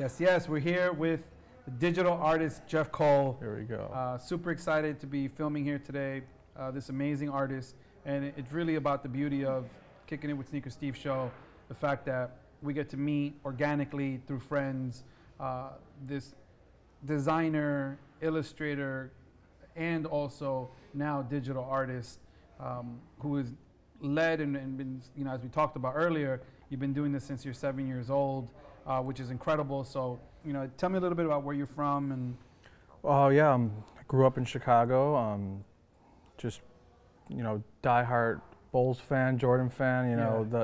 Yes, we're here with digital artist Jeff Cole. Here we go. Super excited to be filming here today. This amazing artist, and it's really about the beauty of Kicking It with Sneaker Steve show. The fact that we get to meet organically through friends. This designer, illustrator, and also now digital artist who is led and been, as we talked about earlier, you've been doing this since you're 7 years old, which is incredible. So, tell me a little bit about where you're from. And Oh yeah, I grew up in Chicago. Just diehard Bulls fan, Jordan fan.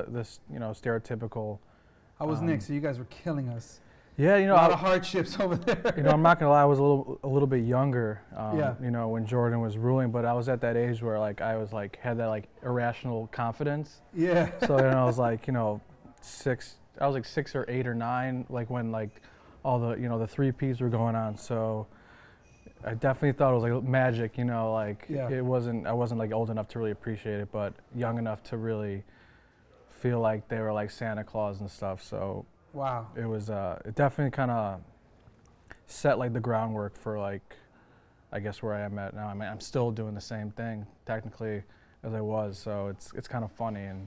This stereotypical. I was Nick, so you guys were killing us. Yeah, a lot of hardships over there. I'm not gonna lie, I was a little bit younger. Yeah. When Jordan was ruling, but I was at that age where I was had that irrational confidence. Yeah. So I was I was 6 or 8 or 9, when all the the 3Ps were going on. So I definitely thought it was magic. Yeah. I wasn't old enough to really appreciate it, but young enough to really feel like they were Santa Claus and stuff. So. Wow. It was it definitely kind of set the groundwork for I guess where I am at now. I mean, I'm still doing the same thing technically as I was, so it's kind of funny, and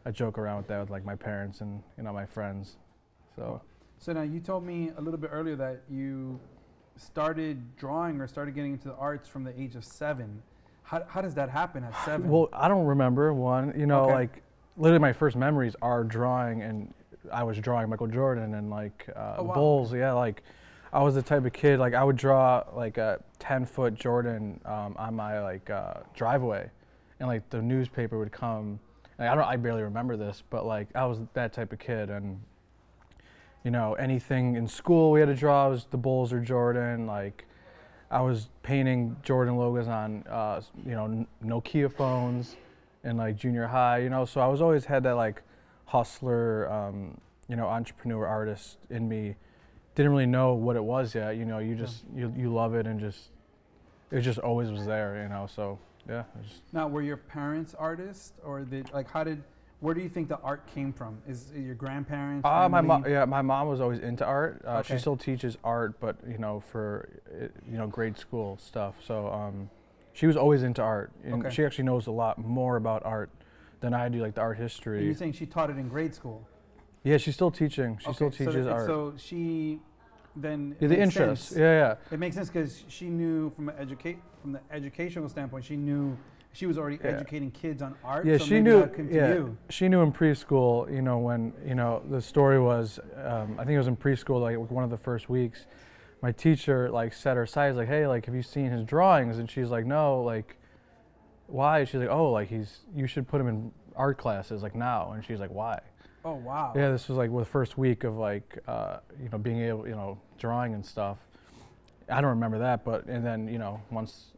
I joke around with that with my parents and my friends. So now you told me a little bit earlier that you started drawing or started getting into the arts from the age of 7. How does that happen at 7? Well, I don't remember one. Okay. Literally my first memories are drawing, and I was drawing Michael Jordan and Oh, wow. Bulls. Yeah, I was the type of kid I would draw a 10-foot Jordan on my driveway, and the newspaper would come. I barely remember this, but I was that type of kid, and anything in school we had to draw was the Bulls or Jordan. I was painting Jordan logos on Nokia phones in junior high. So I was always had that hustler, entrepreneur artist in me. Didn't really know what it was yet. You just you love it, and it just always was there. So yeah. Now, were your parents artists, or where do you think the art came from? Is it your grandparents? My mom was always into art. Okay. She still teaches art, but for grade school stuff. So she was always into art, and Okay. she actually knows a lot more about art than I do, the art history. And you're saying she taught it in grade school? Yeah, she's still teaching. She still teaches art. So she then the interest. Sense. Yeah. It makes sense because she knew from the educational standpoint, she knew she was already educating kids on art. Yeah, so she maybe knew. that came to Yeah, you. she knew in preschool. When the story was, I think it was in preschool, one of the first weeks. My teacher set her aside. He's hey, have you seen his drawings? And she's no, why? She's oh, you should put him in art classes now. And she's why? Oh, wow. Yeah, this was the first week of being able, drawing and stuff. I don't remember that, but and then once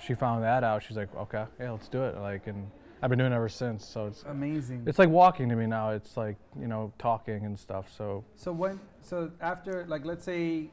she found that out, she's okay, yeah, let's do it. And I've been doing it ever since. So it's amazing. It's like walking to me now. It's talking and stuff. So after let's say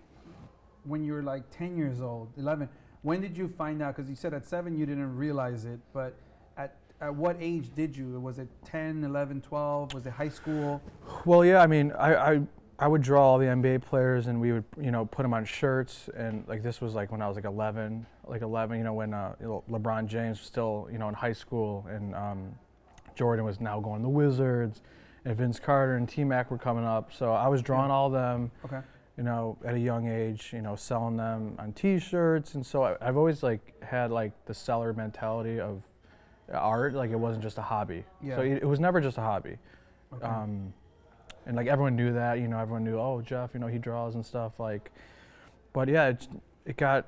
when you were 10 years old, 11, when did you find out? Because you said at 7 you didn't realize it, but at what age did you? Was it 10, 11, 12? Was it high school? Well, yeah, I mean, I would draw all the NBA players, and we would, put them on shirts. And this was when I was 11, when LeBron James was still, in high school, and Jordan was now going to the Wizards, and Vince Carter and T-Mac were coming up. So I was drawing all of them, okay. At a young age, selling them on T-shirts. And so I've always had the seller mentality of art. It wasn't just a hobby. Yeah. So it was never just a hobby. Okay. And everyone knew that, everyone knew, oh, Jeff, he draws and stuff. But yeah, it got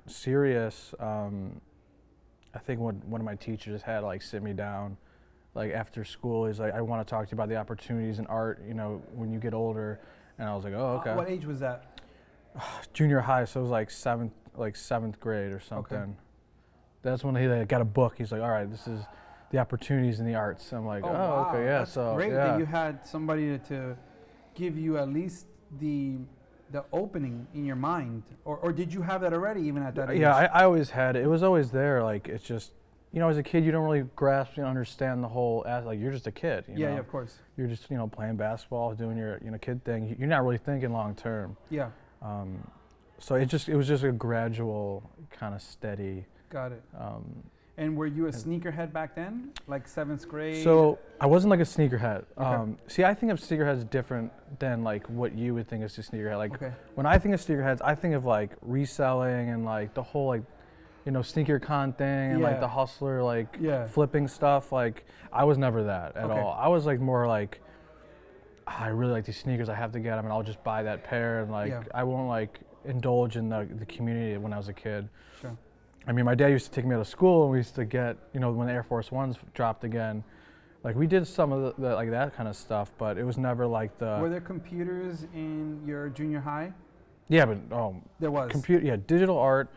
serious. I think one of my teachers had sit me down, after school. He's I want to talk to you about the opportunities in art, when you get older. And I was oh, okay. What age was that? Junior high, so it was seventh grade or something. Okay. That's when he got a book. He's all right, this is the opportunities in the arts. I'm wow. okay, yeah. That's so great yeah. that you had somebody to give you at least the opening in your mind, or did you have that already even at that age? Yeah, I always had it. It was always there. It's just you know, as a kid, you don't really grasp and understand the whole, like, you're just a kid, you know? Yeah, of course. You're just, you know, playing basketball, doing your, you know, kid thing. You're not really thinking long term. Yeah. So it was just a gradual, kind of steady. Got it. And were you a sneakerhead back then, like 7th grade? So I wasn't like a sneakerhead. Okay. See, I think of sneakerheads different than like what you would think is a sneakerhead. Like when I think of sneakerheads, I think of like reselling and like the whole like, you know, sneaker con thing and like the hustler like flipping stuff. Like I was never that at all. I was like more like, I really like these sneakers. I have to get them, and I'll just buy that pair. And like I won't like indulge in the community when I was a kid. Sure. I mean, my dad used to take me out of school, and we used to get, you know, when the Air Force Ones dropped again, like we did some of the like that kind of stuff, but it was never like the. Were there computers in your junior high? Yeah, but there was digital art,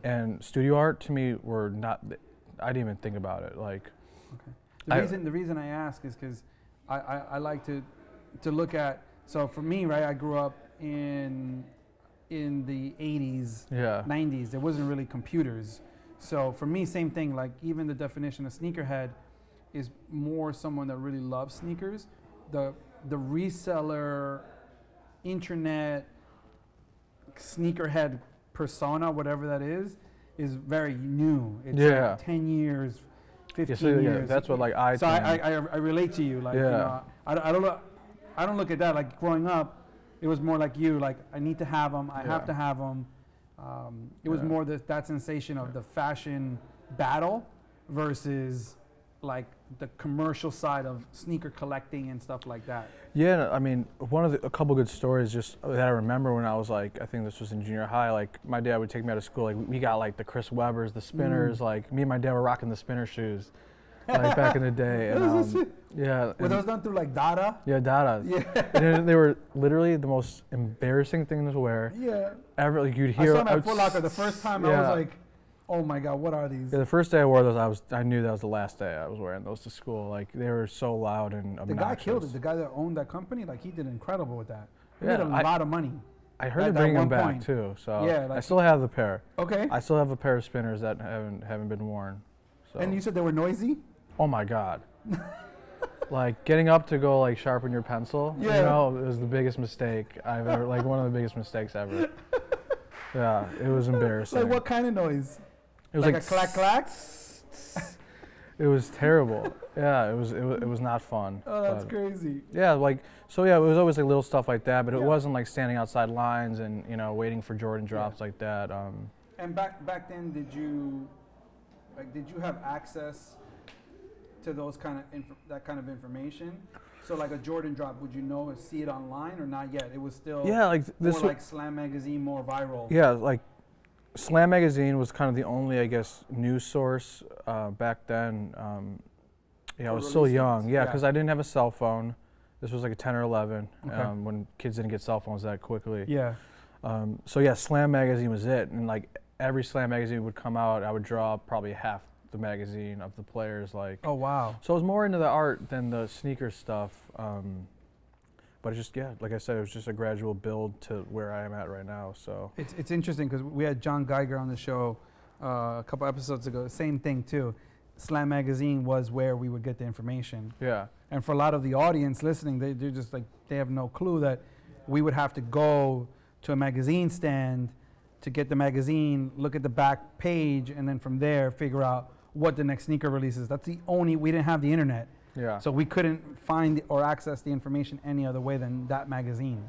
and studio art to me were not. I didn't even think about it. Like, the reason I ask is because I like to look at. So for me, right, I grew up in the 80s, 90s, there wasn't really computers. So for me, same thing, like even the definition of sneakerhead is more someone that really loves sneakers. The reseller, internet, sneakerhead persona, whatever that is very new. It's like 10 years, 15 years. That's what like I relate to you. Like, you know, I don't look at that. Like growing up, it was more like you, like I need to have them, I have to have them. It was more that sensation of the fashion battle versus like the commercial side of sneaker collecting and stuff like that. Yeah, I mean, a couple good stories just that I remember when I was like, I think this was in junior high, like my dad would take me out of school, like we got like the Chris Webbers, the Spinners, like me and my dad were rocking the Spinner shoes. Like back in the day, and were those done through like Dada? Yeah, Dada. Yeah, and they were literally the most embarrassing things to wear. Yeah, ever. Like you'd hear. I saw them at Foot Locker the first time. I was like, oh my god, what are these? Yeah, the first day I wore those, I knew that was the last day I was wearing those to school. Like they were so loud and obnoxious. The guy killed it. The guy that owned that company, like he did incredible with that. He made a lot of money. I heard they're bringing them back too. So like I still have the pair. Okay. I still have a pair of Spinners that haven't been worn. So. And you said they were noisy? Oh my God. Like getting up to go like sharpen your pencil, you know, it was the biggest mistake I've ever, like one of the biggest mistakes ever. Yeah, it was embarrassing. Like what kind of noise? It was like a clack clack? It was terrible. Yeah, it was not fun. Oh, that's crazy. Yeah, like, so yeah, it was always like little stuff like that, but it wasn't like standing outside lines and, you know, waiting for Jordan drops like that. And back then, did you have access to those that kind of information? So like a Jordan drop, would you know and see it online or not yet? It was still like this more like Slam Magazine, more viral. Yeah, like Slam Magazine was kind of the only, I guess, news source back then. I was so young. Yeah, because I didn't have a cell phone. This was like a 10 or 11 when kids didn't get cell phones that quickly. Yeah. So yeah, Slam Magazine was it, and like every Slam Magazine would come out, I would draw probably half the magazine of the players, like. Oh wow! So I was more into the art than the sneaker stuff, but it's just like I said, it was just a gradual build to where I am at right now. So it's interesting because we had John Geiger on the show a couple episodes ago. Same thing too. Slam Magazine was where we would get the information. Yeah. And for a lot of the audience listening, they're just like they have no clue that we would have to go to a magazine stand to get the magazine, look at the back page, and then from there figure out what the next sneaker release is. That's we didn't have the internet. Yeah. So we couldn't find or access the information any other way than that magazine.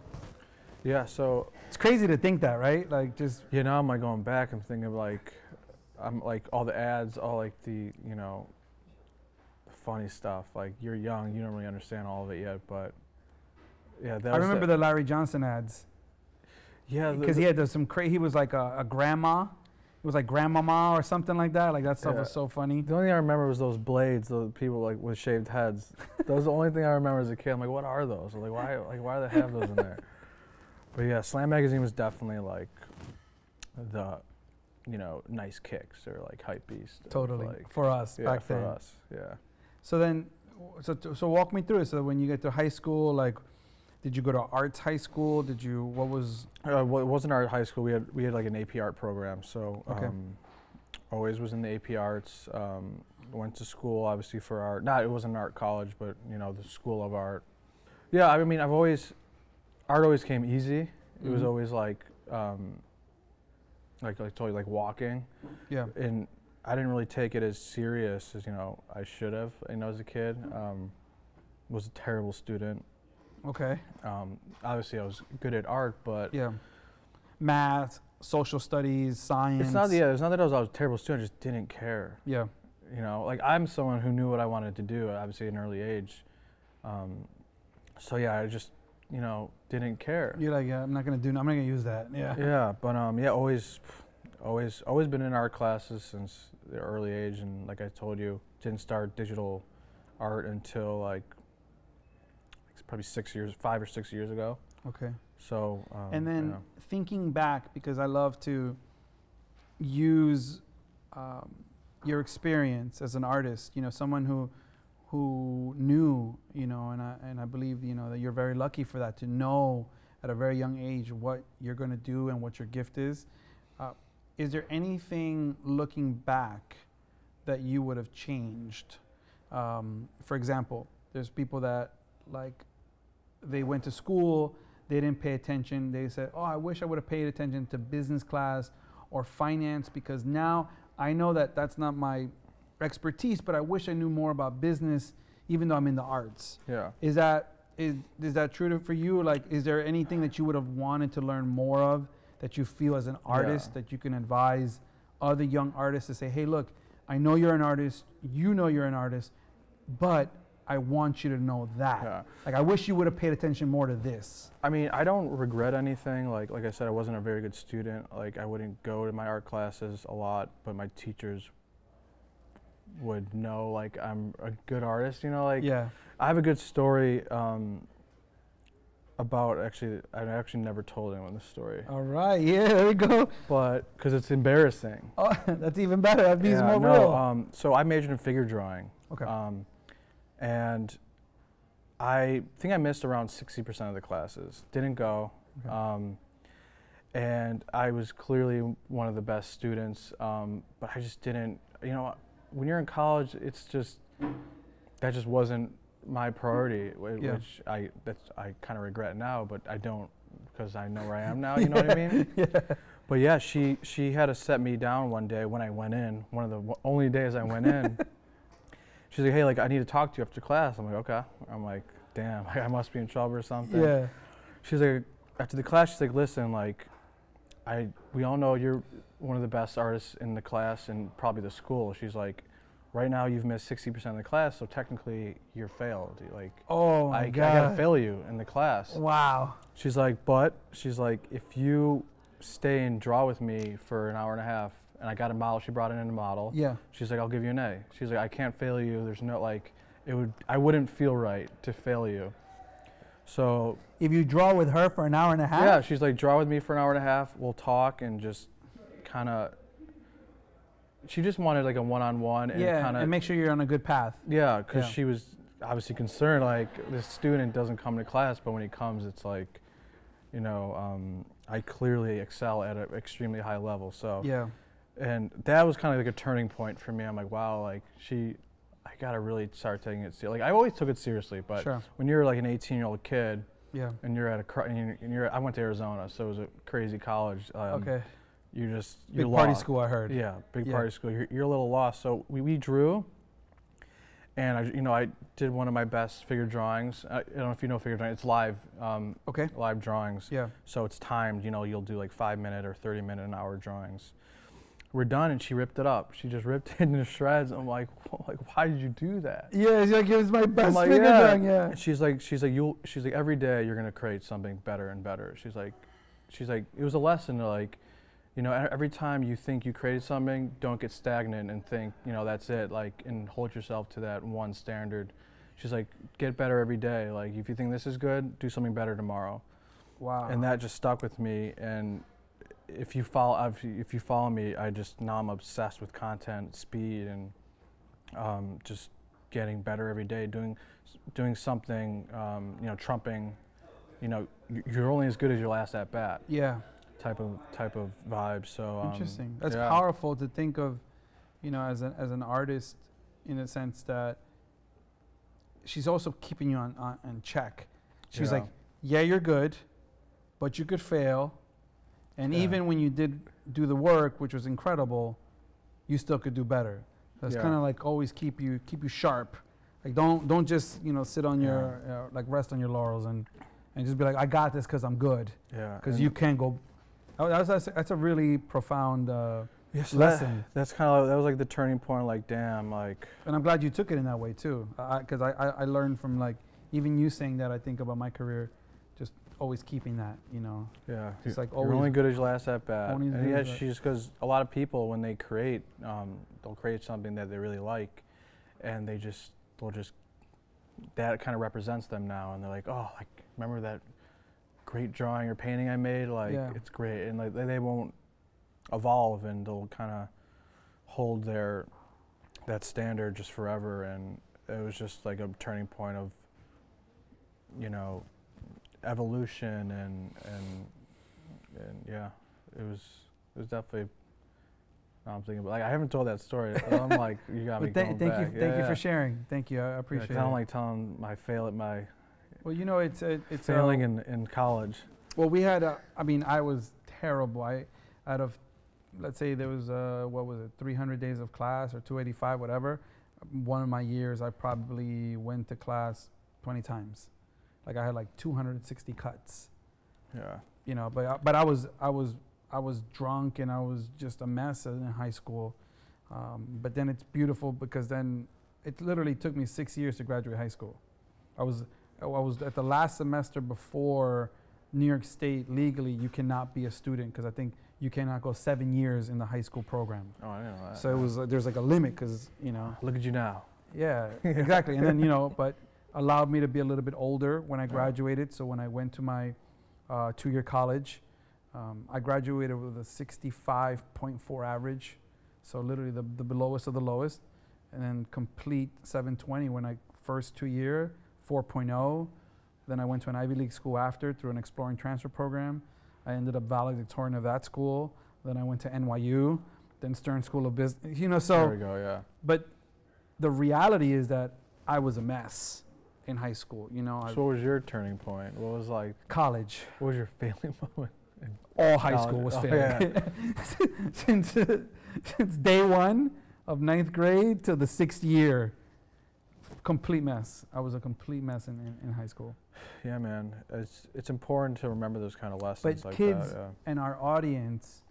Yeah, so. It's crazy to think that, right? Like just. You know, I'm like going back and thinking like, I'm like all the ads, all like the, you know, funny stuff. Like you're young, you don't really understand all of it yet, but yeah. I remember the Larry Johnson ads. Yeah. Because he had he was like a grandma. It was like grandmama or something like that. Like that stuff was so funny. The only thing I remember was those blades, those people like with shaved heads. That was the only thing I remember as a kid. I'm like, what are those? Like why do they have those in there? But yeah, Slam Magazine was definitely like the, you know, nice kicks or like hype beast. Totally. Like, for us back then. For us, yeah. So then, so walk me through it. So when you get to high school, like, did you go to arts high school? What was? Well, it wasn't art high school. We had like an AP art program. So always was in the AP Arts. Went to school obviously for art. It wasn't an art college, but you know, the School of Art. Yeah, I mean, art always came easy. It was always like I told you, like walking. Yeah. And I didn't really take it as serious as, you know, I should have, you know, as a kid. Was a terrible student. Okay. Obviously I was good at art, but Yeah. Math, social studies, science. it's not that I was a terrible student, I just didn't care. Yeah. You know, like I'm someone who knew what I wanted to do, obviously at an early age. So yeah, I just, you know, didn't care. You're like, yeah, I'm not gonna use that. Yeah. Yeah, but yeah, always been in art classes since the early age, and like I told you, didn't start digital art until like it's probably 5 or 6 years ago. Okay. So. And then yeah. thinking back, because I love to use your experience as an artist, you know, someone who knew, you know, and I believe, you know, that you're very lucky for that, to know at a very young age what you're going to do and what your gift is. Is there anything looking back that you would have changed? For example, there's people that, like, they went to school, they didn't pay attention. They said, oh, I wish I would have paid attention to business class or finance, because now I know that that's not my expertise, but I wish I knew more about business, even though I'm in the arts. Yeah. Is that true for you? Like, is there anything that you would have wanted to learn more of that you feel as an artist that you can advise other young artists to say, hey, look, I know you're an artist, you know you're an artist, but I want you to know that. Yeah. Like, I wish you would have paid attention more to this. I mean, I don't regret anything. Like I said, I wasn't a very good student. Like, I wouldn't go to my art classes a lot, but my teachers would know, like, I'm a good artist, you know, like. Yeah. I have a good story about, I actually never told anyone this story. All right, yeah, there we go. But, because it's embarrassing. Oh, that's even better. That means more real. So I majored in figure drawing. Okay. And I think I missed around 60% of the classes. Didn't go. Okay. And I was clearly one of the best students, but I just didn't, you know, when you're in college, that just wasn't my priority, which I kind of regret now, but I don't, because I know where I am now, you know what I mean? Yeah. But yeah, she had to set me down one day when I went in, one of the only days I went in. She's like, hey, like, I need to talk to you after class. I'm like, okay. I'm like, damn, I must be in trouble or something. Yeah. She's like, after the class, she's like, listen, like, we all know you're one of the best artists in the class and probably the school. She's like, right now you've missed 60% of the class, so technically you're failed. Like, oh my God. I gotta fail you in the class. Wow. She's like, if you stay and draw with me for an hour and a half, and I got a model, she brought in a model. Yeah. She's like, I'll give you an A. She's like, I can't fail you. There's no, like, I wouldn't feel right to fail you. So. If you draw with her for an hour and a half? Yeah, she's like, draw with me for an hour and a half. We'll talk and just kind of. She just wanted like a one-on-one and kind of. And make sure you're on a good path. Yeah, because she was obviously concerned, like, this student doesn't come to class, but when he comes, it's like, you know, I clearly excel at an extremely high level. So. Yeah. And that was kind of like a turning point for me. I'm like, wow, like, I gotta really start taking it seriously. Like, I always took it seriously, but when you're like an 18-year-old kid, and you're at I went to Arizona, so it was a crazy college. Okay. You're big lost. Party school, I heard. Yeah, big party school. You're a little lost. So we drew, and I did one of my best figure drawings. I don't know if you know figure drawing. It's live. Live drawings. Yeah. So it's timed. You know, you'll do like 5-minute or 30-minute an hour drawings. We're done, and she ripped it up. She just ripped it into shreds. I'm like, why did you do that? Yeah, she's like, it was my best figure drawing. Yeah. And she's like, every day you're gonna create something better and better. She's like, it was a lesson to, like, you know, every time you think you created something, don't get stagnant and think, you know, that's it. Like, and hold yourself to that one standard. She's like, get better every day. Like, if you think this is good, do something better tomorrow. Wow. And that just stuck with me. And if you follow me, now I'm obsessed with content, speed, and just getting better every day, doing something, you know, trumping, you know, you're only as good as your last at bat. Yeah. Type of vibe. So interesting. That's powerful to think of as an artist, in a sense that she's also keeping you on check. She's like, yeah, you're good, but you could fail, and even when you did do the work, which was incredible, you still could do better. So it's kind of like always keep you sharp. Like don't just sit on your like rest on your laurels and just be like, I got this because I'm good. Yeah. Because you can't go. That's a really profound lesson. That was like the turning point. Like damn, like. And I'm glad you took it in that way too. Because I learned from like even you saying that. I think about my career, just always keeping that. Yeah. It's like you're only good as your last at bat. And yeah, she's because a lot of people when they create, they'll create something that they really like, and they'll just that kind of represents them now, and they're like, oh, like remember that great drawing or painting I made? Like it's great, and like they won't evolve, and they'll kind of hold that standard just forever. And it was just like a turning point of evolution, and yeah, it was definitely. I'm thinking about, like, I haven't told that story. I'm like, you got me going back. Thank you for sharing. Thank you. I appreciate it. I don't like telling my fail at my. Well, it's failing in college. Well, we had. I was terrible. Out of, let's say there was 300 days of class or 285, whatever. One of my years, I probably went to class 20 times. Like I had like 260 cuts. Yeah. But I was drunk and I was just a mess in high school. But then it's beautiful because then it literally took me 6 years to graduate high school. I was at the last semester before New York State legally you cannot be a student because I think you cannot go 7 years in the high school program. Oh, I didn't know that. So it was there's like a limit because Look at you now. Yeah, exactly. And then but allowed me to be a little bit older when I graduated. So when I went to my 2-year college. I graduated with a 65.4 average, so literally the lowest of the lowest, and then complete 720 when I first 2 year, 4.0. Then I went to an Ivy League school after through an exploring transfer program. I ended up valedictorian of that school. Then I went to NYU, then Stern School of Business. So there we go, yeah. But the reality is that I was a mess in high school. So what was your turning point? What was like college? What was your failing moment? All high school was failing. since day one of 9th grade to the 6th year, complete mess. I was a complete mess in high school. Yeah, man. It's important to remember those kind of lessons. But like kids that, and our audience,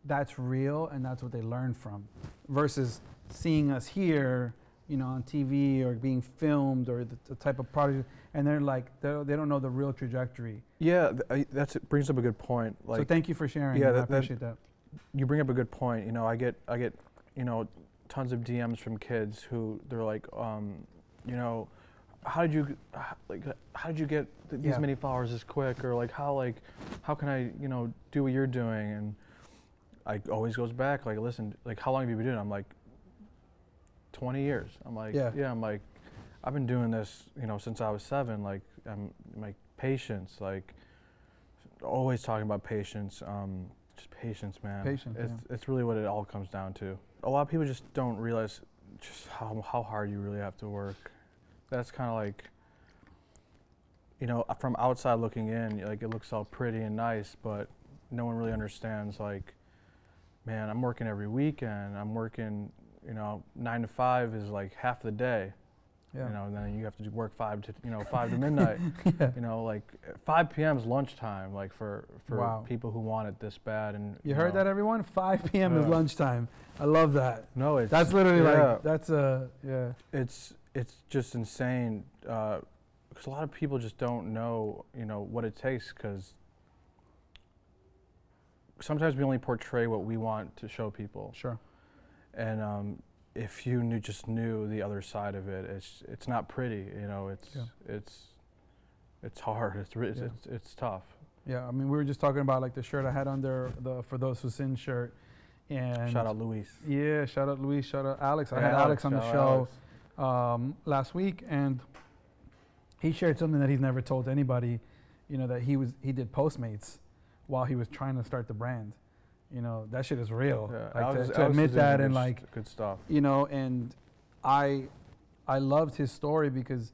that's real and that's what they learn from, versus seeing us here, on TV or being filmed or the type of product, and they're like they don't know the real trajectory. Yeah, it brings up a good point. Like, so thank you for sharing. Yeah, I appreciate that. You bring up a good point. I get tons of DMs from kids who they're like, how did you get these many followers this quick, or like how can I do what you're doing? And I always goes back like, listen, like how long have you been doing it? I'm like 20 years. I'm like, I'm like, I've been doing this, since I was 7. Like, I'm like patience, like always talking about patience. Just patience, man. Patience. It's really what it all comes down to. A lot of people just don't realize just how hard you really have to work. That's kind of like, from outside looking in, like it looks all pretty and nice, but no one really understands. Like, man, I'm working every weekend. I'm working. 9 to 5 is like half the day. Yeah. And then you have to work 5 to midnight. Like 5 p.m. is lunchtime. Like for people who want it this bad. And you heard that, everyone? 5 p.m. is lunchtime. I love that. No, that's literally It's just insane because a lot of people just don't know what it takes, because sometimes we only portray what we want to show people. Sure. And if you just knew the other side of it, it's not pretty. It's hard. It's tough. Yeah, I mean, we were just talking about like the shirt I had under the For Those Who Sin shirt, and shout out Luis. Yeah, shout out Luis. Shout out Alex. I had Alex on the show last week, and he shared something that he's never told anybody. That he did Postmates while he was trying to start the brand. you know, that shit is real. Yeah, Like Alex to admit is that doing and good like, good stuff. you know, and I loved his story because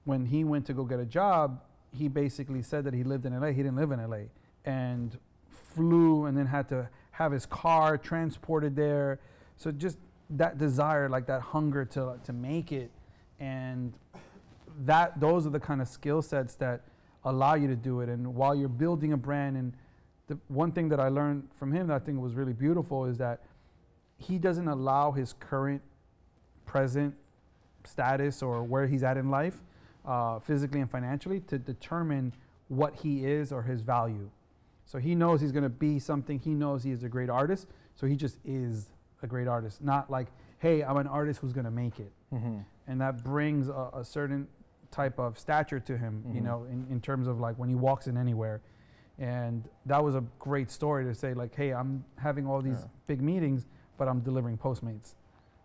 when he went to go get a job, he basically said that he lived in LA. He didn't live in LA, and flew and then had to have his car transported there. So just that desire, like that hunger to make it, and those are the kind of skill sets that allow you to do it. And while you're building a brand, and the one thing that I learned from him that I think was really beautiful is that he doesn't allow his current present status or where he's at in life, physically and financially, to determine what he is or his value. So he knows he's going to be something. He knows he is a great artist. So he just is a great artist. Not like, hey, I'm an artist who's going to make it. Mm-hmm. And that brings a certain type of stature to him, you know, in terms of like when he walks in anywhere. And that was a great story to say like, hey, I'm having all these big meetings, but I'm delivering Postmates.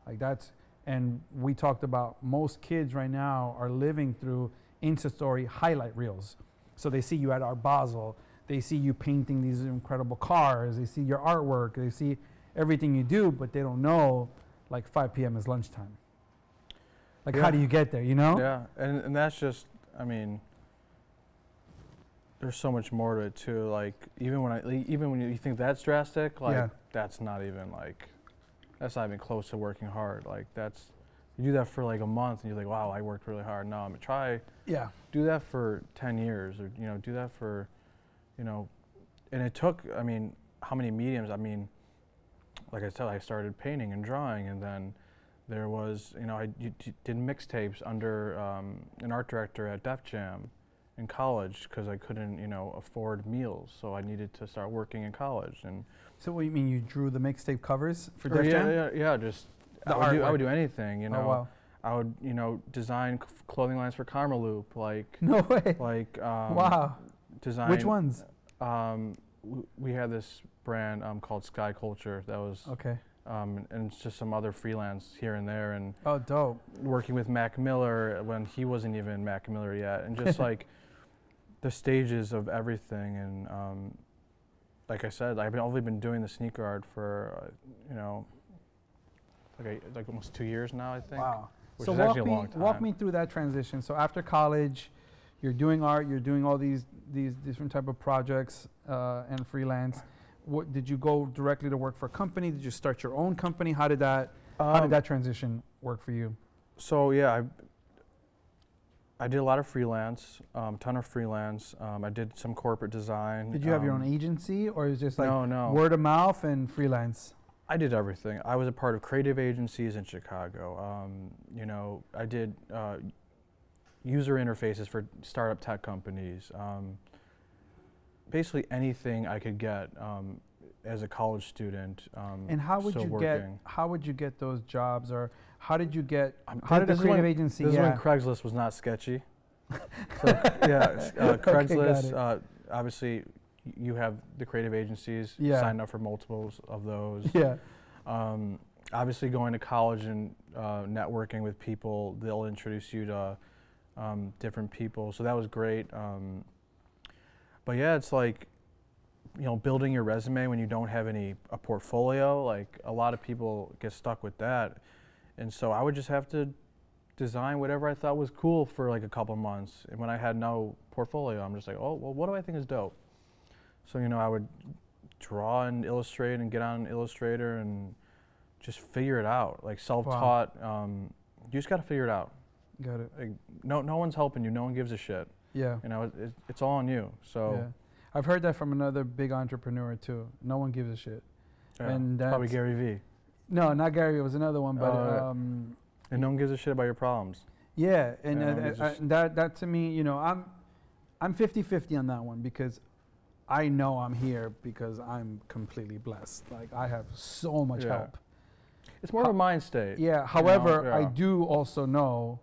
Like that's, and we talked about most kids right now are living through Insta story highlight reels. So they see you at Art Basel, they see you painting these incredible cars, they see your artwork, they see everything you do, but they don't know like 5 p.m. is lunchtime. Like how do you get there, you know? Yeah, and that's just, I mean, there's so much more to it too. Like even when you think that's drastic, like that's not even like, that's not even close to working hard. Like that's, you do that for like a month and you're like, wow, I worked really hard. No, I'm gonna try. Yeah. Do that for 10 years, or you know, do that for, you know, and it took, I mean, how many mediums? I mean, like I said, I started painting and drawing, and then there was, you know, I did mixtapes under an art director at Def Jam in college because I couldn't, you know, afford meals, so I needed to start working in college. And so what you mean, you drew the mixtape covers for Def Jam? Yeah, just I would do anything, you know. Oh, wow. I would, you know, design clothing lines for Karma Loop, like no way, like wow. Design. Which ones? We had this brand called Sky Culture that was okay. And it's just some other freelance here and there, and oh, dope. Working with Mac Miller when he wasn't even Mac Miller yet, and just like the stages of everything. And like I said, I've only been doing the sneaker art for you know, like almost 2 years now, I think. Wow. Which so is actually a long time. Walk me through that transition. So after college, you're doing art, you're doing all these different type of projects and freelance. What, did you go directly to work for a company? Did you start your own company? How did that transition work for you? So yeah, I did a lot of freelance, ton of freelance. I did some corporate design. Did you have your own agency, or is it just like no. word of mouth and freelance? I did everything. I was a part of creative agencies in Chicago. You know, I did user interfaces for startup tech companies. Basically anything I could get as a college student. And how would you get those jobs, or how did you get? How did a creative agency? This is when Craigslist was not sketchy. So, yeah, Craigslist. Obviously, you have the creative agencies. Sign up for multiples of those. Yeah. Obviously, going to college and networking with people, they'll introduce you to different people. So that was great. But yeah, it's like, you know, building your resume when you don't have a portfolio. Like a lot of people get stuck with that, and so I would just have to design whatever I thought was cool for like a couple months. And when I had no portfolio, I'm just like, oh well, what do I think is dope? So you know, I would draw and illustrate and get on Illustrator and just figure it out. Like self-taught, you just got to figure it out. Got it. Like, no one's helping you. No one gives a shit. Yeah. You know, it's all on you. So. Yeah. I've heard that from another big entrepreneur too. No one gives a shit. Yeah, and that's probably Gary Vee. No, not Gary. It was another one, but and no one gives a shit about your problems. Yeah, and that to me, you know, I'm 50-50 on that one, because I know I'm here because I'm completely blessed. Like I have so much help. It's more of a mind state. Yeah. However, I do also know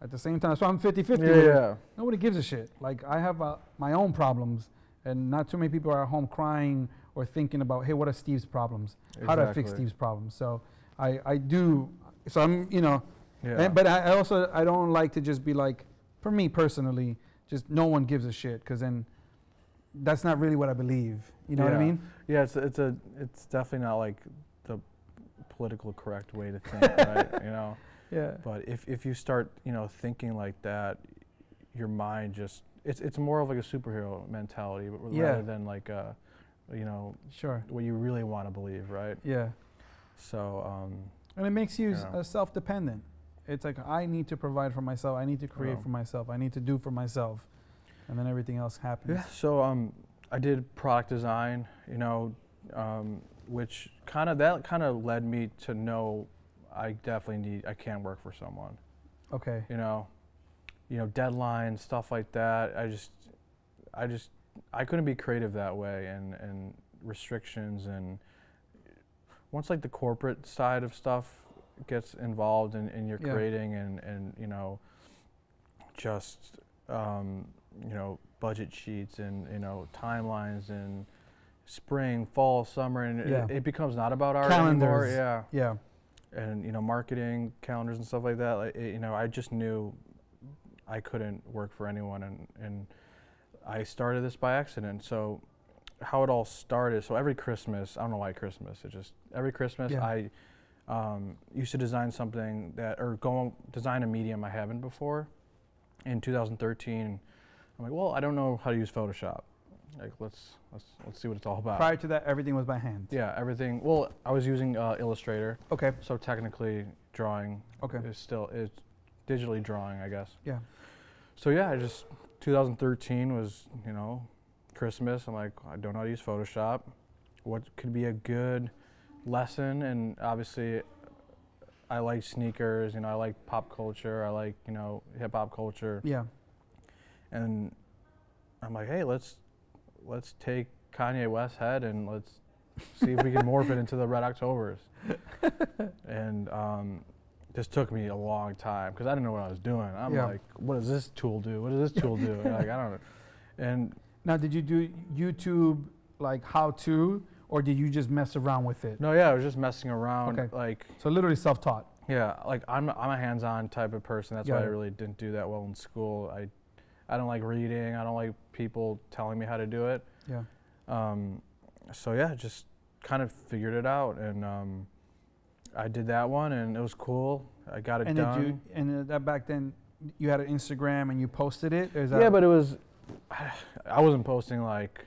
at the same time. So I'm 50-50. Yeah. Nobody gives a shit. Like I have my own problems. And not too many people are at home crying or thinking about, hey, what are Steve's problems? Exactly. How do I fix Steve's problems? So I do. So I'm, you know, but I also, I don't like to just be like, for me personally, just no one gives a shit, because then that's not really what I believe. You know what I mean? Yeah, it's definitely not like the political correct way to think, right? You know. Yeah. But if you start, you know, thinking like that, your mind just it's more of like a superhero mentality rather than like a, you know, what you really want to believe, right? Yeah. So and it makes you self-dependent. It's like, I need to provide for myself. I need to create for myself. I need to do for myself, and then everything else happens. Yeah. So I did product design, you know, which kind of led me to know I can't work for someone. Okay. You know, deadlines, stuff like that. I couldn't be creative that way, and restrictions, and once like the corporate side of stuff gets involved in your creating and you know, just you know, budget sheets and, you know, timelines and spring, fall, summer, and it becomes not about art anymore. Yeah. Yeah. And, you know, marketing calendars and stuff like that. Like, you know, I just knew I couldn't work for anyone, and I started this by accident. So how it all started, so every Christmas, I don't know why Christmas, every Christmas I used to design something design a medium I haven't before. In 2013, I'm like, well, I don't know how to use Photoshop. Like, let's see what it's all about. Prior to that, everything was by hand. Yeah, everything. Well, I was using Illustrator. Okay. So technically, drawing is digitally drawing, I guess. Yeah. So yeah, 2013 was, you know, Christmas. I'm like, I don't know how to use Photoshop. What could be a good lesson? And obviously, I like sneakers. You know, I like pop culture. I like, you know, hip hop culture. Yeah. And I'm like, hey, let's take Kanye West's head and let's see if we can morph it into the Red Octobers. And this took me a long time because I didn't know what I was doing. I'm like, what does this tool do? What does this tool do? Like, I don't know. And now, did you do YouTube like how to, or did you just mess around with it? No, yeah, I was just messing around. Okay. Like, so literally self-taught. Yeah, like I'm a hands-on type of person. That's why I really didn't do that well in school. I don't like reading. I don't like people telling me how to do it. Yeah. So yeah, just kind of figured it out, and I did that one, and it was cool. I got it done. And that back then, you had an Instagram and you posted it? Or is yeah, but it was, I wasn't posting like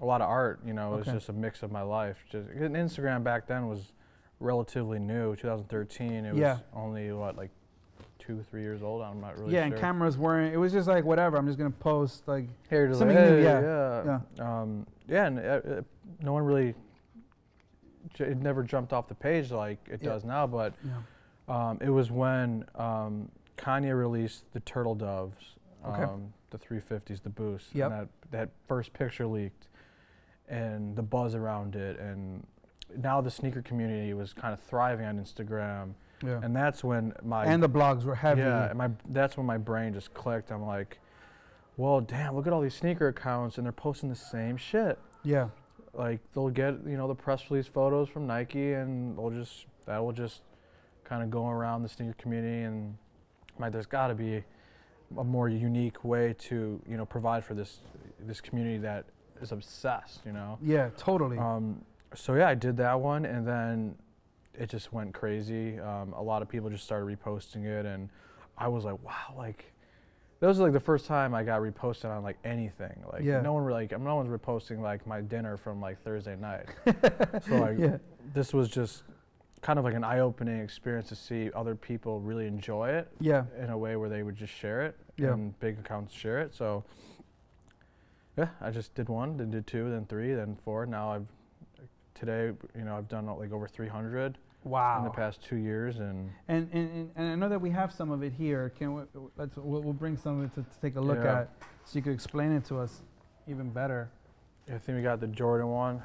a lot of art, you know. It was just a mix of my life. Just Instagram back then was relatively new, 2013. It was only what, like 2-3 years old. I'm not really sure. Yeah, and cameras weren't. It was just like, whatever. I'm just gonna post like something new. Yeah, and no one really. It never jumped off the page like it does now. But it was when Kanye released the Turtle Doves, the 350s, the Boost. Yep. And that first picture leaked, and the buzz around it, and now the sneaker community was kind of thriving on Instagram. Yeah. And that's when and the blogs were heavy. Yeah, that's when my brain just clicked. I'm like, well, damn, look at all these sneaker accounts, and they're posting the same shit. Yeah. Like, they'll get, you know, the press release photos from Nike, and that will just kind of go around the sneaker community, and there's got to be a more unique way to, you know, provide for this community that is obsessed, you know. Yeah, totally. So yeah, I did that one, and then it just went crazy. A lot of people just started reposting it, and I was like, wow, like, that was like the first time I got reposted on like anything. Like, no one's reposting like my dinner from like Thursday night. So like, this was just kind of like an eye-opening experience to see other people really enjoy it. Yeah. In a way where they would just share it. Yeah. And big accounts share it. So yeah, I just did one, then did 2, then 3, then 4. Now today, you know, I've done like over 300. Wow. In the past 2 years, and I know that we have some of it here. We'll bring some of it to take a look at, so you can explain it to us even better. I think we got the Jordan one.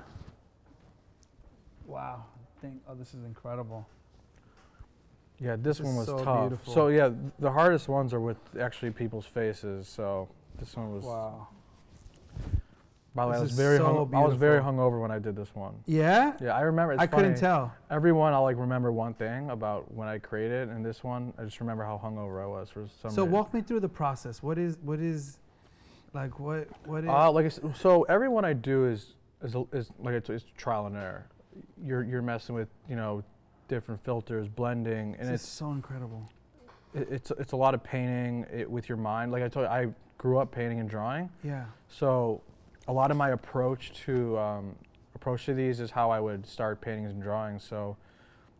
Wow. This is incredible. Yeah, this one was so tough. Beautiful. So yeah, the hardest ones are with actually people's faces. So this one was. Wow. By the way, I was very hungover when I did this one. Yeah? Yeah, I remember. I couldn't tell. Every one, I'll like remember one thing about when I created, and this one, I just remember how hungover I was for some reason. Walk me through the process. What is Like what is? Like so everyone I do is like it's trial and error. You're messing with different filters, blending, and it's so incredible. It's a lot of painting with your mind. Like I told you, I grew up painting and drawing. Yeah. So a lot of my approach to these is how I would start paintings and drawing. So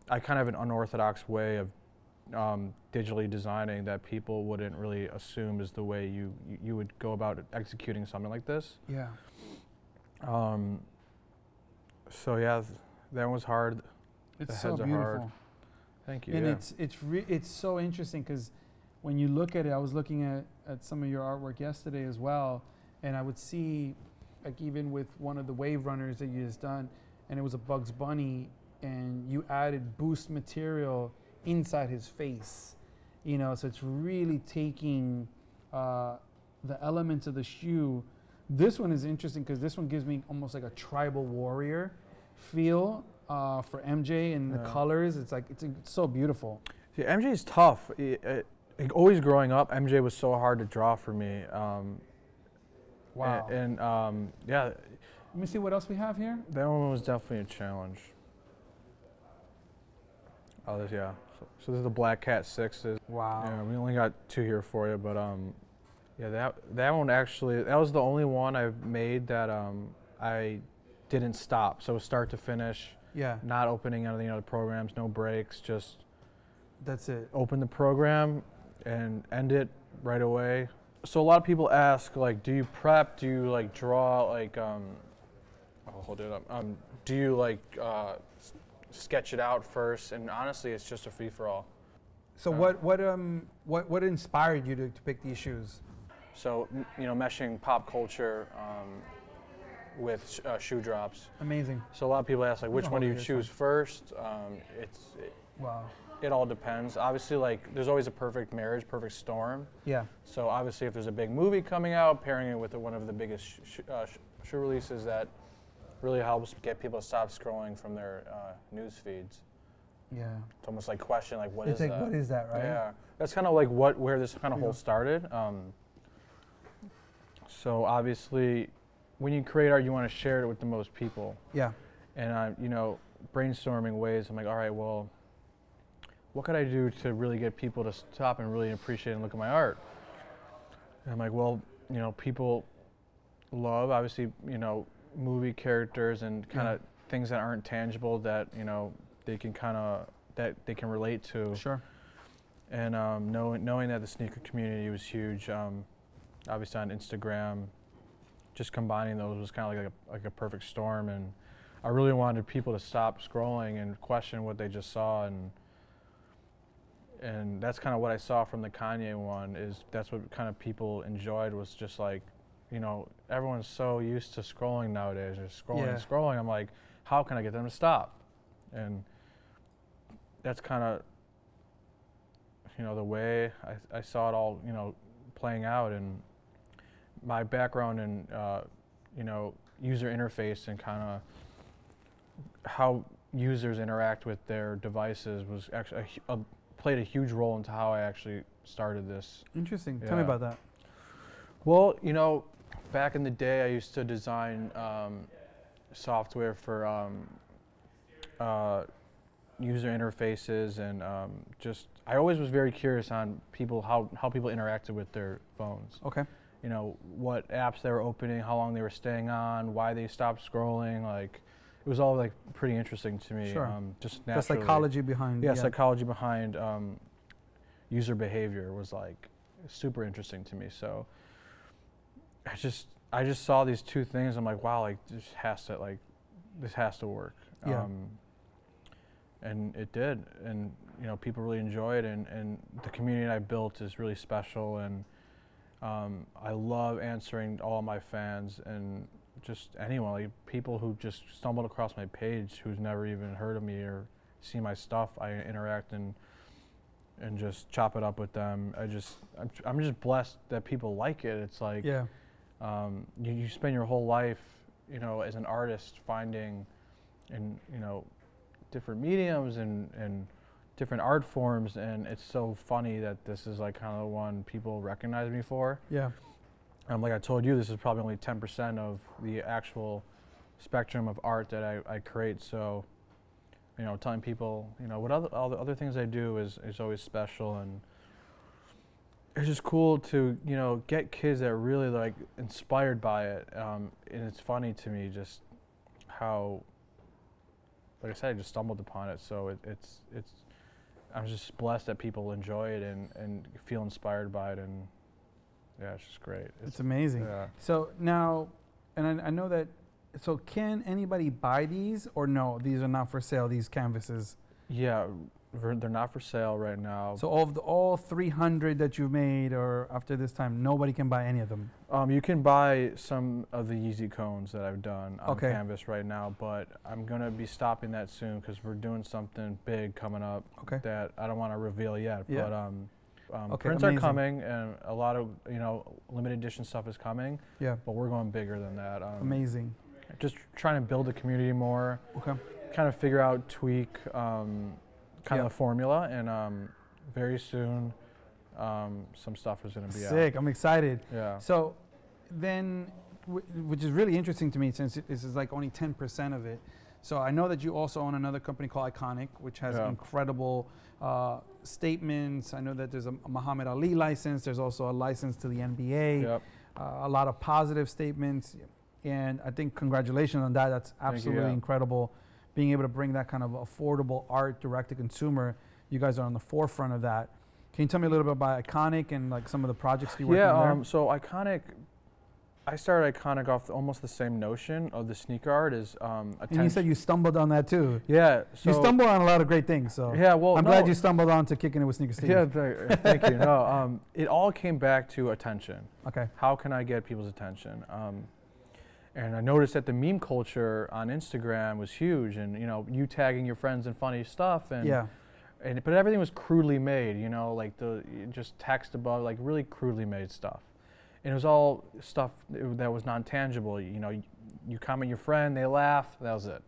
I kind of have an unorthodox way of digitally designing that people wouldn't really assume is the way you would go about executing something like this. Yeah. So yeah, that was hard. It's the so heads beautiful. Are hard. Thank you. And yeah. it's so interesting because when you look at it, I was looking at some of your artwork yesterday as well, and I would see, like even with one of the wave runners that you just done, and it was a Bugs Bunny, and you added boost material inside his face, so it's really taking the elements of the shoe. This one is interesting because this one gives me almost like a tribal warrior feel for MJ and the colors. It's like it's so beautiful. Yeah, MJ is tough. Always growing up, MJ was so hard to draw for me. Wow. And yeah. Let me see what else we have here. That one was definitely a challenge. Oh, yeah. So this is the Black Cat 6s. Wow. Yeah, we only got 2 here for you, but yeah, that one actually, that was the only one I've made that I didn't stop. So start to finish. Yeah. Not opening any other programs, no breaks, just. That's it. Open the program and end it right away. So a lot of people ask, like, do you prep? Do you like draw? Like, I'll hold it up. Do you like sketch it out first? And honestly, it's just a free for all. So what inspired you to pick these shoes? So meshing pop culture with shoe drops. Amazing. So a lot of people ask, like, which one do you choose first? Wow. It all depends. Obviously, like, there's always a perfect marriage, perfect storm. Yeah. So obviously, if there's a big movie coming out, pairing it with one of the biggest shoe releases, that really helps get people to stop scrolling from their news feeds. Yeah. It's almost like question, like, what it's is like, that? What is that, right? Yeah. That's kind of like where this kind of whole started. So obviously, when you create art, you want to share it with the most people. Yeah. And I'm, brainstorming ways. I'm like, all right, well, what could I do to really get people to stop and really appreciate and look at my art? And I'm like, well, people love, obviously, movie characters and kind of things that aren't tangible that, they can relate to. Sure. And knowing that the sneaker community was huge, obviously on Instagram, just combining those was kind of like a perfect storm. And I really wanted people to stop scrolling and question what they just saw, and that's kind of what I saw from the Kanye one. That's what kind of people enjoyed, was just like, everyone's so used to scrolling nowadays, just scrolling and scrolling. I'm like, how can I get them to stop? And that's kind of, the way I saw it all, playing out. And my background in, user interface and kind of how users interact with their devices was actually played a huge role into how I actually started this. Interesting. Yeah. Tell me about that. Well, back in the day, I used to design software for user interfaces, and I always was very curious on how people interacted with their phones. Okay. What apps they were opening, how long they were staying on, why they stopped scrolling. Like, it was all like pretty interesting to me. Sure. Just naturally. The psychology behind. Yeah, psychology behind user behavior was like super interesting to me. So I just saw these two things. I'm like, wow, like this has to work. Yeah. And it did, and people really enjoy it, and the community I built is really special, and I love answering all my fans and just anyone, like people who just stumbled across my page who's never even heard of me or seen my stuff. I interact and just chop it up with them. I'm just blessed that people like it. It's like, you spend your whole life, as an artist, finding in different mediums and different art forms, and it's so funny that this is like kind of the one people recognize me for. Yeah. Like I told you, this is probably only 10% of the actual spectrum of art that I create. So, telling people, what all the other things I do is always special, and it's just cool to, get kids that are really like inspired by it. And it's funny to me just how, like I said, I just stumbled upon it. So it's I'm just blessed that people enjoy it and feel inspired by it, and yeah, it's just great. It's amazing. Yeah. So now, and I know that, so can anybody buy these, or no, these are not for sale, these canvases? Yeah, they're not for sale right now. So all 300 that you've made, or after this time, nobody can buy any of them? You can buy some of the Yeezy cones that I've done on canvas right now, but I'm going to be stopping that soon because we're doing something big coming up that I don't want to reveal yet. Yeah. But prints are coming, and a lot of limited edition stuff is coming. Yeah. But we're going bigger than that. Amazing. Just trying to build the community more. Okay. Kind of figure out, tweak kind of the formula, and very soon some stuff is going to be sick. out. I'm excited. Yeah. So then, which is really interesting to me, since this is like only 10% of it. So I know that you also own another company called Iconic, which has incredible statements. I know that there's a Muhammad Ali license. There's also a license to the NBA. Yep. A lot of positive statements. And I think congratulations on that. That's absolutely incredible. Being able to bring that kind of affordable art direct to consumer. You guys are on the forefront of that. Can you tell me a little bit about Iconic and like some of the projects you worked on there? So Iconic, I started Iconic off almost the same notion of the sneaker art as and you said you stumbled on that too. Yeah. So you stumbled on a lot of great things. So yeah, well, I'm glad you stumbled on to Kicking It with Sneaker Steve. Yeah, thank you. No, it all came back to attention. Okay. How can I get people's attention? And I noticed that the meme culture on Instagram was huge, and you tagging your friends in funny stuff, and but everything was crudely made, like just text above, like really crudely made stuff. And it was all stuff that was non-tangible. You comment your friend, they laugh, that was it.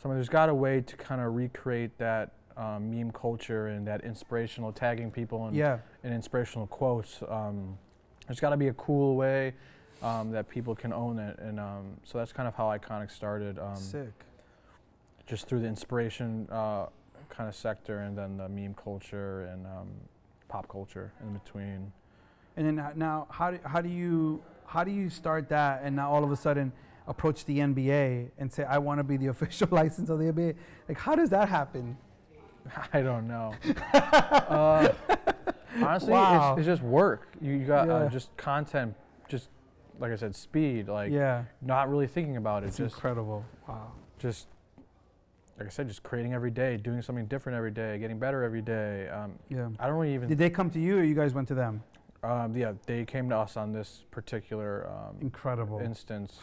So there's got a way to kind of recreate that meme culture and that inspirational tagging people and inspirational quotes. There's got to be a cool way that people can own it, and so that's kind of how Iconic started. Sick. Just through the inspiration kind of sector, and then the meme culture and pop culture in between. And then now, how do you start that, and now all of a sudden approach the NBA and say, I want to be the official license of the NBA? Like, how does that happen? I don't know. Honestly, it's just work. You got just content, just like I said, speed. Like not really thinking about it. It's just incredible. Wow. Just like I said, just creating every day, doing something different every day, getting better every day. I don't really even. Did they come to you, or you guys went to them? Yeah, they came to us on this particular incredible instance.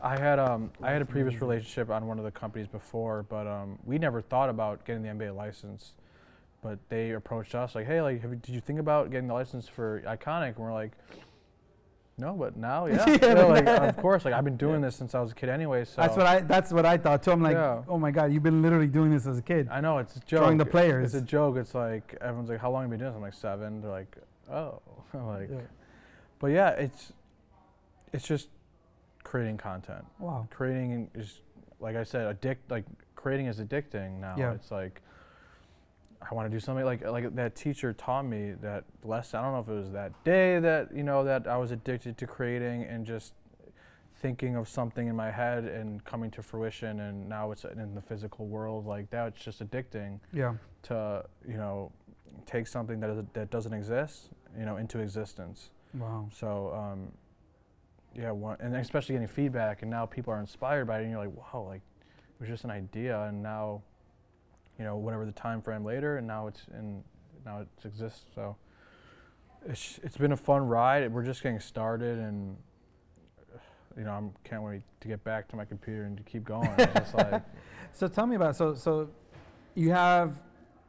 I had a previous relationship on one of the companies before, but we never thought about getting the NBA license. But they approached us like, hey, like, did you think about getting the license for Iconic? And we're like, no, but now, like, of course, like I've been doing this since I was a kid anyway. So that's what I thought too. I'm like, oh my God, you've been literally doing this as a kid. I know, it's a joke. Drawing the players. It's a joke. It's like everyone's like, how long have you been doing this? I'm like 7. They're like, oh, I'm like, but yeah, it's just creating content. Wow. Creating is, like I said, creating is addicting now. Yeah. It's like, I want to do something like that teacher taught me that lesson. I don't know if it was that day that, that I was addicted to creating and just thinking of something in my head and coming to fruition, and now it's in the physical world like that. It's just addicting. Yeah. To, take something that doesn't exist, into existence. Wow. So, and especially getting feedback, and now people are inspired by it, and you're like, wow, like it was just an idea, and now, whatever the time frame later, and now it exists. So it's been a fun ride. We're just getting started, and I can't wait to get back to my computer and to keep going. It's just like. So tell me about so you have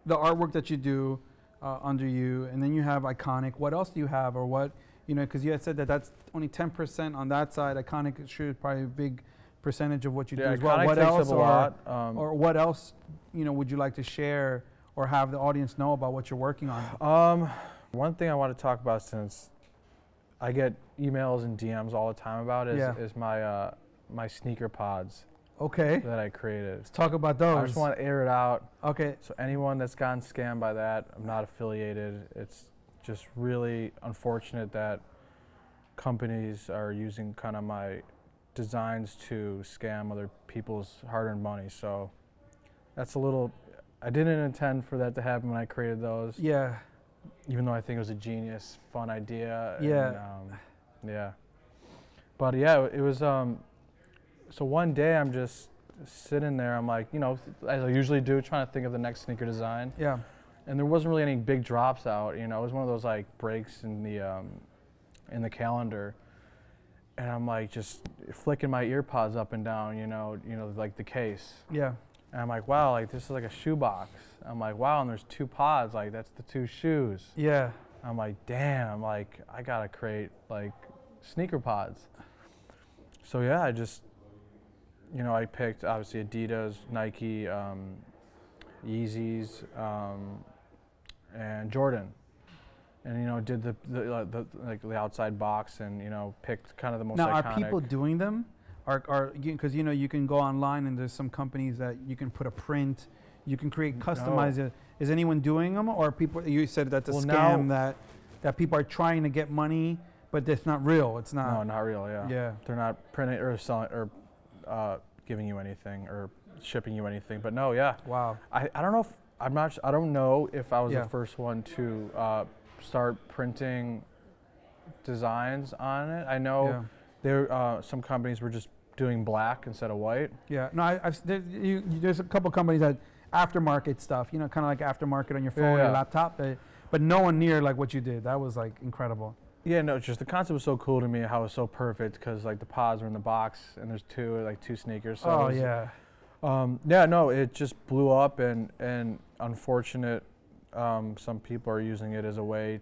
the artwork that you do under you, and then you have Iconic. What else do you have, or what? Because you had said that that's only 10% on that side. Iconic is sure probably a big percentage of what you do as well. What else, or what else, would you like to share or have the audience know about what you're working on? One thing I want to talk about, since I get emails and DMs all the time about is, Yeah. is my my sneaker pods Okay. that I created. Let's talk about those. I just want to air it out. Okay. So anyone that's gotten scammed by that, I'm not affiliated. It's just really unfortunate that companies are using kind of my designs to scam other people's hard-earned money. So that's a little, I didn't intend for that to happen when I created those. Yeah. Even though I think it was a genius, fun idea. Yeah. And, yeah. But yeah, it was, so one day I'm just sitting there, I'm like, you know, as I usually do, trying to think of the next sneaker design. Yeah. And there wasn't really any big drops out, you know, it was one of those like breaks in the calendar. And I'm like just flicking my ear pods up and down, you know, like the case. Yeah. And I'm like, wow, like this is like a shoe box. I'm like, wow, and there's 2 pods, like that's the 2 shoes. Yeah. I'm like, damn, like I gotta create like sneaker pods. So yeah, I just, you know, I picked obviously Adidas, Nike, Yeezys, and Jordan. And you know, did the outside box, and you know, picked kind of the most Now, iconic. are people doing them? Are because you know you can go online and there's some companies that you can put a print, you can create customize it. Is anyone doing them, or people? You said that's a scam that people are trying to get money, but it's not real. It's not. No, not real. Yeah. Yeah. They're not printing or selling or giving you anything or shipping you anything. But no, yeah. Wow. I don't know if I don't know if I was Yeah. the first one to start printing designs on it. I know there some companies were just doing black instead of white. Yeah. No, there's a couple companies that aftermarket stuff. You know, kind of like aftermarket on your phone or your laptop. But no one near like what you did. That was like incredible. Yeah, no, just the concept was so cool to me. How it was so perfect because like the pods were in the box and there's 2 sneakers. So Oh it was, yeah. yeah, no, it just blew up and unfortunate. Some people are using it as a way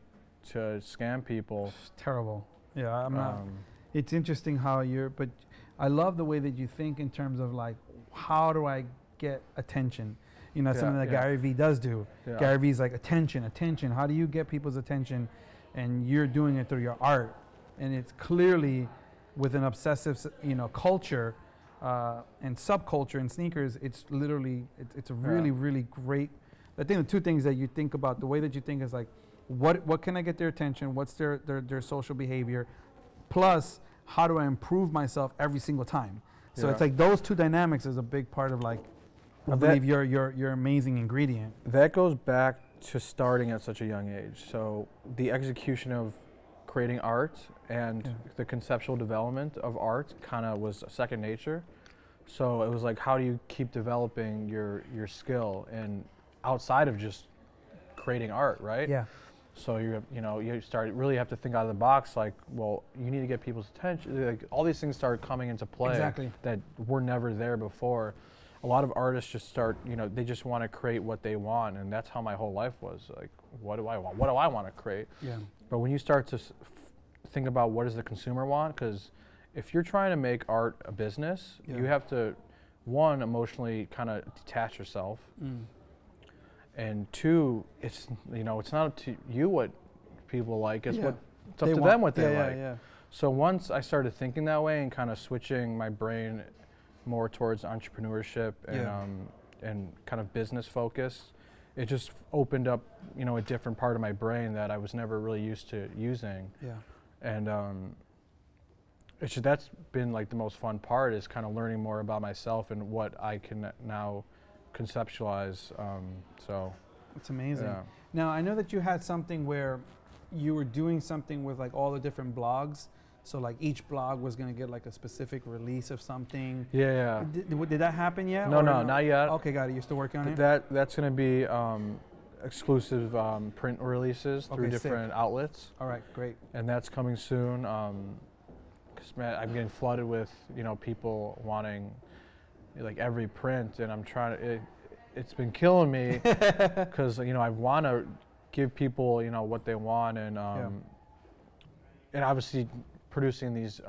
to scam people. It's terrible. Yeah, I'm not. It's interesting how but I love the way that you think in terms of like, how do I get attention? You know, something that Gary Vee does do. Yeah. Gary Vee's like attention. How do you get people's attention? And you're doing it through your art, and it's clearly with an obsessive, you know, culture and subculture in sneakers. It's literally, it's a really, really great. I think the 2 things that you think about, the way that you think is like, what can I get their attention? What's their social behavior? Plus, how do I improve myself every single time? So it's like those 2 dynamics is a big part of like, I believe your amazing ingredient. That goes back to starting at such a young age. So the execution of creating art and the conceptual development of art kind of was second nature. So it was like, how do you keep developing your skill and outside of just creating art, right? Yeah. So you really have to think out of the box. Like, well, you need to get people's attention. Like all these things start coming into play that were never there before. A lot of artists just start, you know, they just want to create what they want, and that's how my whole life was. Like, what do I want? What do I want to create? Yeah. But when you start to think about what does the consumer want, because if you're trying to make art a business, you have to, 1, emotionally kind of detach yourself, and 2, it's it's not up to you what people like. It's it's up to them what they like. Yeah. So once I started thinking that way and kind of switching my brain more towards entrepreneurship and kind of business focus, it just opened up, you know, a different part of my brain that I was never really used to using. Yeah. And that's been like the most fun part, is kind of learning more about myself and what I can now conceptualize. So it's amazing. Yeah. Now I know that you had something where you were doing something with like all the different blogs. So like each blog was going to get like a specific release of something. Yeah. Did that happen yet? No, not yet. Okay, got it. You're still working on it? That's going to be exclusive print releases through different outlets. All right, great. And that's coming soon. Because I'm getting flooded with, you know, people wanting like every print, and I'm trying to. It's been killing me because you know I want to give people, you know, what they want, and obviously producing these,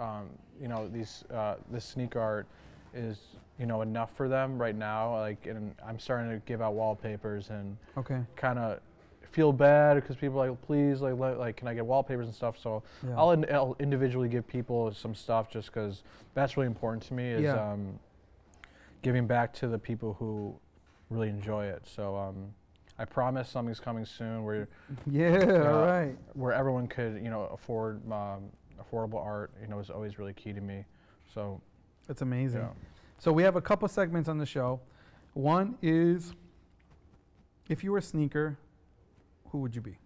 you know, this sneaker art is, you know, enough for them right now. Like, and I'm starting to give out wallpapers and kind of feel bad because people are like, please, like, can I get wallpapers and stuff? So I'll individually give people some stuff just because that's really important to me is giving back to the people who really enjoy it. So I promise something's coming soon where all right, where everyone could afford affordable art. Is always really key to me. So that's amazing. So we have a couple segments on the show. One is, if you were a sneaker, who would you be?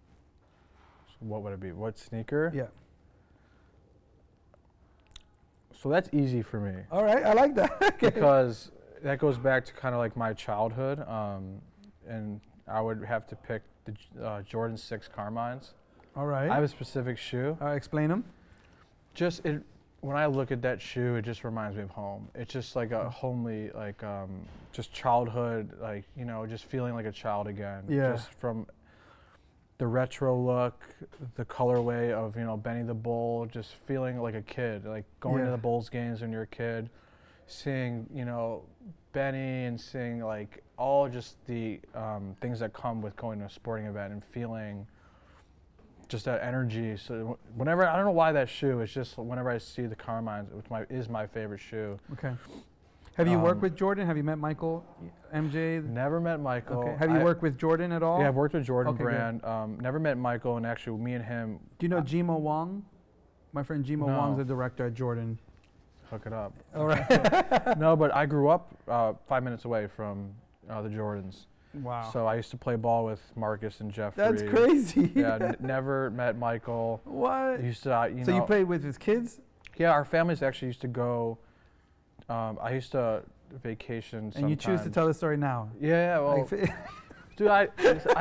So what would it be? What sneaker? Yeah. So that's easy for me. All right, I like that. Because that goes back to kind of like my childhood, and I would have to pick the Jordan 6 Carmines. All right. I have a specific shoe. Explain them. When I look at that shoe, it just reminds me of home. It's just like a homely, like just childhood, like just feeling like a child again. Yeah. Just from the retro look, the colorway of Benny the Bull, just feeling like a kid, like going to the Bulls games when you're a kid, seeing Benny and seeing like all just the things that come with going to a sporting event and feeling just that energy. So whenever, I don't know why that shoe, it's just whenever I see the Carmines, which is my favorite shoe. Okay. Have you worked with Jordan? Have you met Michael, MJ? Never met Michael. Okay. Have you worked with Jordan at all? Yeah, I've worked with Jordan Brand. Never met Michael, and actually me and him. Do you know Jimo Wong? My friend Jimo Wong's the director at Jordan. Hook it up. All right. No, but I grew up 5 minutes away from the Jordans. Wow. So I used to play ball with Marcus and Jeffrey. That's crazy. Yeah, never met Michael. What? Used to, So you played with his kids? Yeah, our families actually used to go. I used to vacation sometimes. And you choose to tell the story now? Yeah, well, dude, I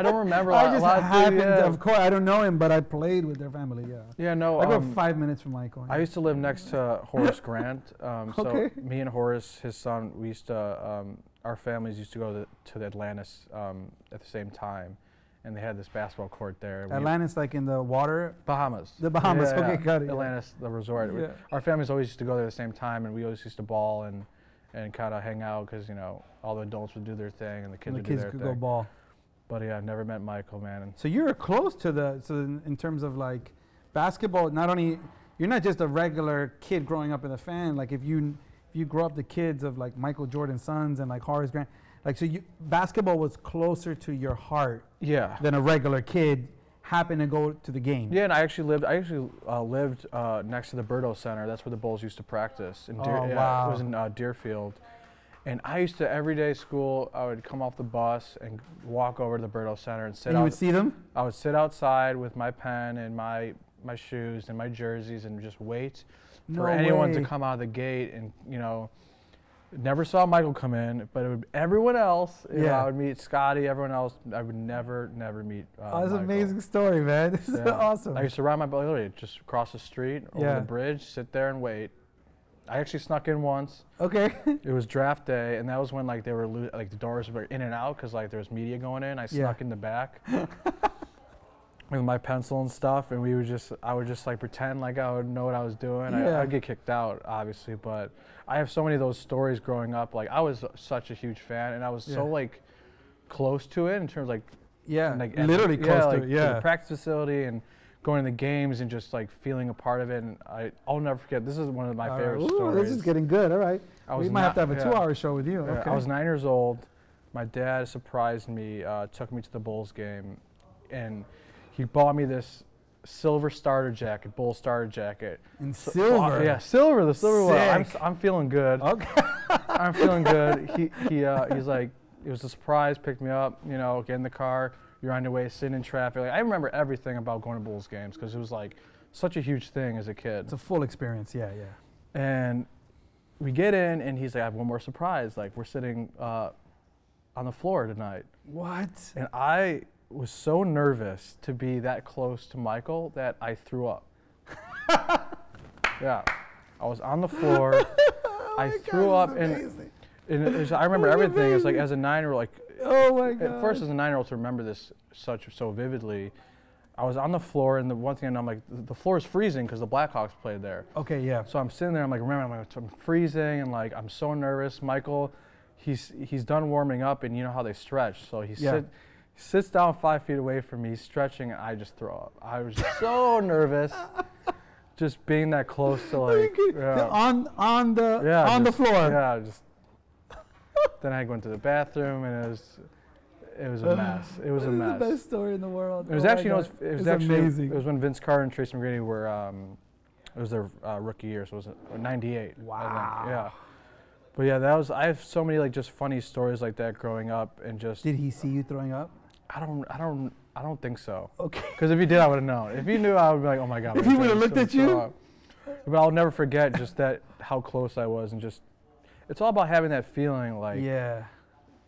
don't remember I just happened to, of course, I don't know him, but I played with their family, Yeah, no. I grew up 5 minutes from Michael. I used to live next to Horace Grant. So me and Horace, his son, we used to, our families used to go to the Atlantis at the same time. And they had this basketball court there. Atlantis, like in the water? Bahamas. The Bahamas, okay, got it. Atlantis, the resort. Yeah. Our families always used to go there at the same time, and we always used to ball and kind of hang out because, all the adults would do their thing and the kids would do their thing. Go ball. But yeah, I never met Michael, man. So you're close to in terms of like basketball, not only, you're not just a regular kid growing up in the fan, like if you grow up the kids of like Michael Jordan's sons and like Horace Grant, like, so basketball was closer to your heart than a regular kid happened to go to the game. Yeah, and I actually lived next to the Berto Center. That's where the Bulls used to practice. Wow. It was in Deerfield. And I used to, every day school, I would come off the bus and walk over to the Berto Center and sit out. You would see them? I would sit outside with my pen and my shoes and my jerseys and just wait for anyone to come out of the gate and, never saw Michael come in, but it would everyone else. I would meet Scotty. Everyone else, I would never meet. That's an amazing story, man. This is awesome. I used to ride my bike, literally just cross the street over the bridge, sit there and wait. I actually snuck in once. Okay. It was draft day, and that was when like they were like the doors were in and out because like there was media going in. I snuck in the back with my pencil and stuff, and I would just like pretend like I would know what I was doing. I'd get kicked out, obviously, but I have so many of those stories growing up. Like I was such a huge fan, and I was so like close to it in terms of like literally close to it. To the practice facility and going to the games and just like feeling a part of it. And I'll never forget. This is one of my favorite stories. This is getting good. All right, we might have to have a 2-hour show with you. Okay. I was 9 years old. My dad surprised me, took me to the Bulls game, and he bought me this silver starter jacket, Bulls starter jacket. In silver? Yeah, silver, the silver one. Sick. I'm feeling good. Okay. I'm feeling good. He's like, it was a surprise, picked me up, get in the car, you're on your way, sitting in traffic. Like, I remember everything about going to Bulls games because it was like such a huge thing as a kid. It's a full experience, yeah. And we get in, and he's like, I have one more surprise. Like, we're sitting on the floor tonight. What? And I was so nervous to be that close to Michael that I threw up. Yeah, I was on the floor. I threw up, and I remember everything. It's like as a 9-year-old, like oh my God. At first, as a 9-year-old, to remember this so vividly. I was on the floor, and the one thing I'm like, the floor is freezing because the Blackhawks played there. Okay, yeah. So I'm sitting there. I'm like, I'm freezing, and like I'm so nervous. Michael, he's done warming up, and you know how they stretch. So he sits down 5 feet away from me, stretching, and I just throw up. I was so nervous, just being that close to like on the floor. Yeah, just. Then I went to the bathroom, and it was a mess. It was a mess. The best story in the world. It was actually, it was actually amazing. It was when Vince Carter and Tracy McGrady were, it was their rookie year, so it was '98. Wow. I think. Yeah. But yeah, I have so many like just funny stories like that growing up, and just. Did he see you throwing up? I don't think so. Okay. Because if he did, I would have known. If he knew, I would be like, oh my God. If he would have looked at you. But I'll never forget just how close I was, and just, it's all about having that feeling, like. Yeah.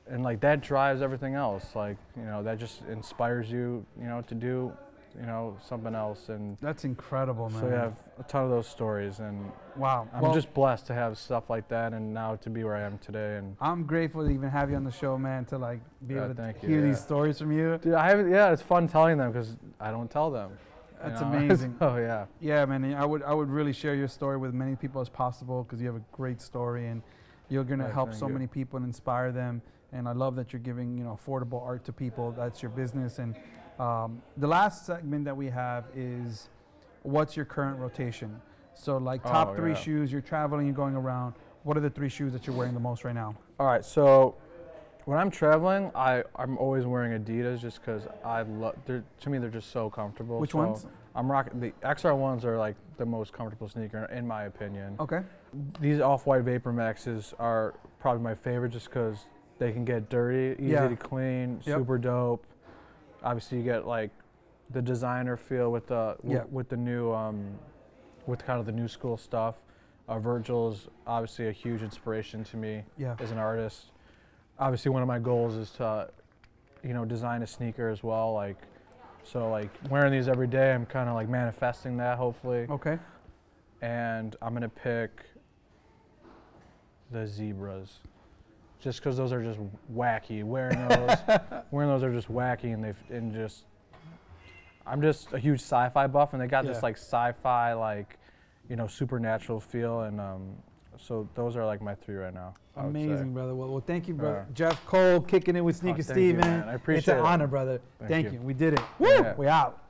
And like that drives everything else. Like, you know, that just inspires you, you know, to do, you know, something else. And that's incredible, man. so I have a ton of those stories, and wow, I'm just blessed to have stuff like that, and now to be where I am today. And I'm grateful to even have you on the show, man, to like be able to hear you, these stories from you. Dude, it's fun telling them because I don't tell them. That's amazing. Oh yeah. Yeah, man. And I would really share your story with many people as possible because you have a great story, and you're gonna help so many people and inspire them. And I love that you're giving, you know, affordable art to people. That's your business. And the last segment that we have is, what's your current rotation? So like top 3 shoes. You're traveling, you're going around. What are the 3 shoes that you're wearing the most right now? All right. So when I'm traveling, I'm always wearing Adidas just because to me they're just so comfortable. Which ones? I'm rocking the XR1s are like the most comfortable sneaker in my opinion. Okay. These Off-White Vapor Maxes are probably my favorite just because they can get dirty, easy to clean, super dope. Obviously, you get like the designer feel with the with the new with kind of the new school stuff. Virgil's obviously a huge inspiration to me as an artist. Obviously, one of my goals is to, you know, design a sneaker as well. Like, so like wearing these every day, I'm kind of like manifesting that hopefully. Okay. And I'm gonna pick the Zebras. Just because those are just wacky. Wearing those are just wacky, and I'm just a huge sci-fi buff, and they got this like sci-fi, like, you know, supernatural feel, and so those are like my 3 right now. Amazing, brother. Well, thank you, brother. Jeff Cole, kicking it with Sneaker Steve, man. I appreciate it. It's an honor, brother. Thank you. We did it. Woo! We out.